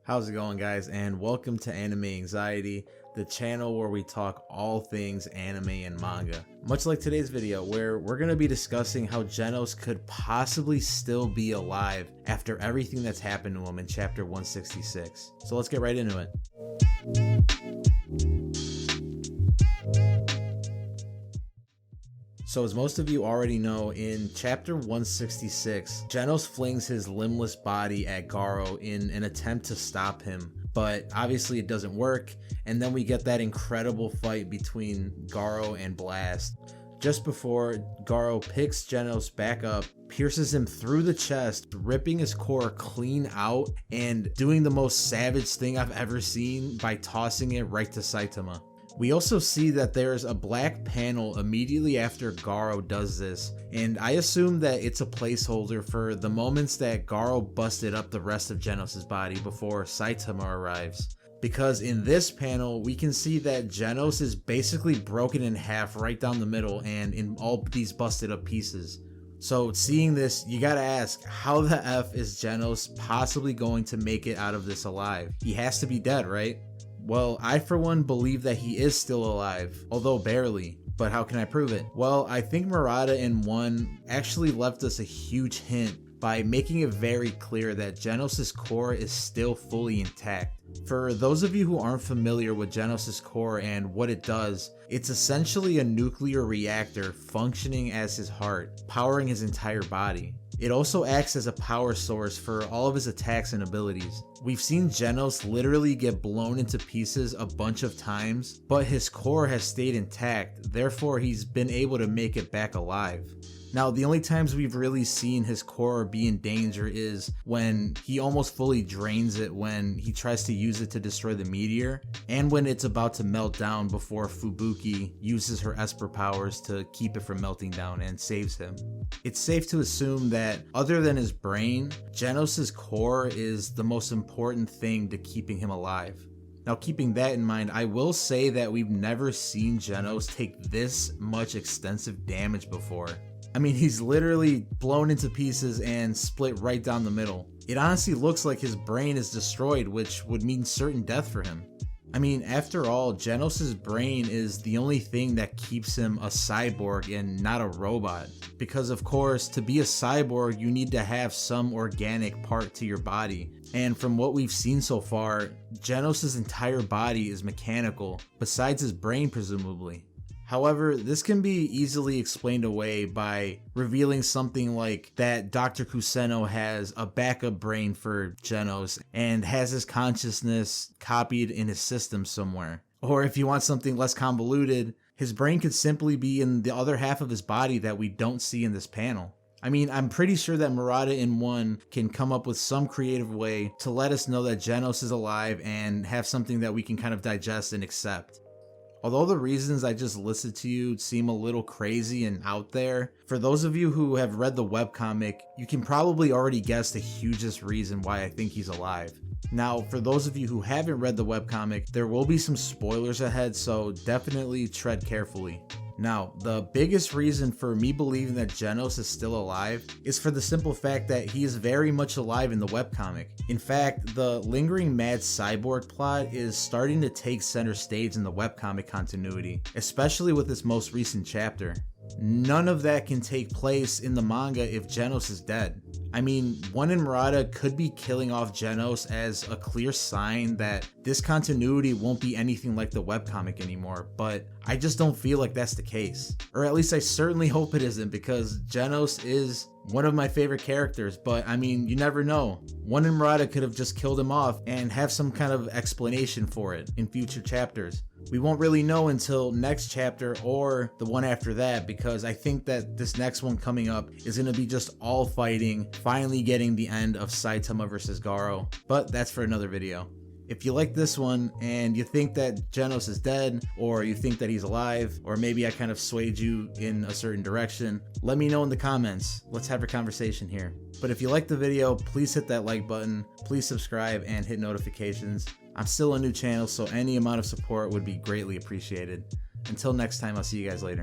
How's it going, guys, and welcome to Anime Anxiety, the channel where we talk all things anime and manga. Much like today's video, where we're going to be discussing how Genos could possibly still be alive after everything that's happened to him in chapter 166. So let's get right into it. So as most of you already know, in chapter 166, Genos flings his limbless body at Garou in an attempt to stop him, but obviously it doesn't work, and then we get that incredible fight between Garou and Blast. Just before, Garou picks Genos back up, pierces him through the chest, ripping his core clean out, and doing the most savage thing I've ever seen by tossing it right to Saitama. We also see that there's a black panel immediately after Garou does this, and I assume that it's a placeholder for the moments that Garou busted up the rest of Genos' body before Saitama arrives. Because in this panel, we can see that Genos is basically broken in half right down the middle and in all these busted up pieces. So seeing this, you gotta ask, how the F is Genos possibly going to make it out of this alive? He has to be dead, right? Well, I for one believe that he is still alive, although barely. But how can I prove it? Well, I think Murata in 1 actually left us a huge hint by making it very clear that Genos' core is still fully intact. For those of you who aren't familiar with Genos' core and what it does, it's essentially a nuclear reactor functioning as his heart, powering his entire body. It also acts as a power source for all of his attacks and abilities. We've seen Genos literally get blown into pieces a bunch of times, but his core has stayed intact, therefore he's been able to make it back alive. Now, the only times we've really seen his core be in danger is when he almost fully drains it when he tries to use it to destroy the meteor, and when it's about to melt down before Fubuki uses her Esper powers to keep it from melting down and saves him. It's safe to assume that, other than his brain, Genos' core is the most important thing to keeping him alive. Now, keeping that in mind, I will say that we've never seen Genos take this much extensive damage before. I mean, he's literally blown into pieces and split right down the middle. It honestly looks like his brain is destroyed, which would mean certain death for him. I mean, after all, Genos' brain is the only thing that keeps him a cyborg and not a robot. Because of course, to be a cyborg, you need to have some organic part to your body. And from what we've seen so far, Genos' entire body is mechanical, besides his brain presumably. However, this can be easily explained away by revealing something like that Dr. Kuseno has a backup brain for Genos and has his consciousness copied in his system somewhere. Or if you want something less convoluted, his brain could simply be in the other half of his body that we don't see in this panel. I mean, I'm pretty sure that Murata in 1 can come up with some creative way to let us know that Genos is alive and have something that we can kind of digest and accept. Although the reasons I just listed to you seem a little crazy and out there, for those of you who have read the webcomic, you can probably already guess the hugest reason why I think he's alive. Now, for those of you who haven't read the webcomic, there will be some spoilers ahead, so definitely tread carefully. Now, the biggest reason for me believing that Genos is still alive is for the simple fact that he is very much alive in the webcomic. In fact, the lingering mad cyborg plot is starting to take center stage in the webcomic continuity, especially with this most recent chapter. None of that can take place in the manga if Genos is dead. I mean, 1 and Murata could be killing off Genos as a clear sign that this continuity won't be anything like the webcomic anymore, but I just don't feel like that's the case. Or at least I certainly hope it isn't, because Genos is one of my favorite characters, but I mean, you never know. 1 and Murata could have just killed him off and have some kind of explanation for it in future chapters. We won't really know until next chapter or the one after that, because I think that this next one coming up is going to be just all fighting, finally getting the end of Saitama versus Garou. But that's for another video. If you like this one and you think that Genos is dead, or you think that he's alive, or maybe I kind of swayed you in a certain direction, let me know in the comments. Let's have a conversation here. But if you like the video, please hit that like button, please subscribe and hit notifications. I'm still a new channel, so any amount of support would be greatly appreciated. Until next time, I'll see you guys later.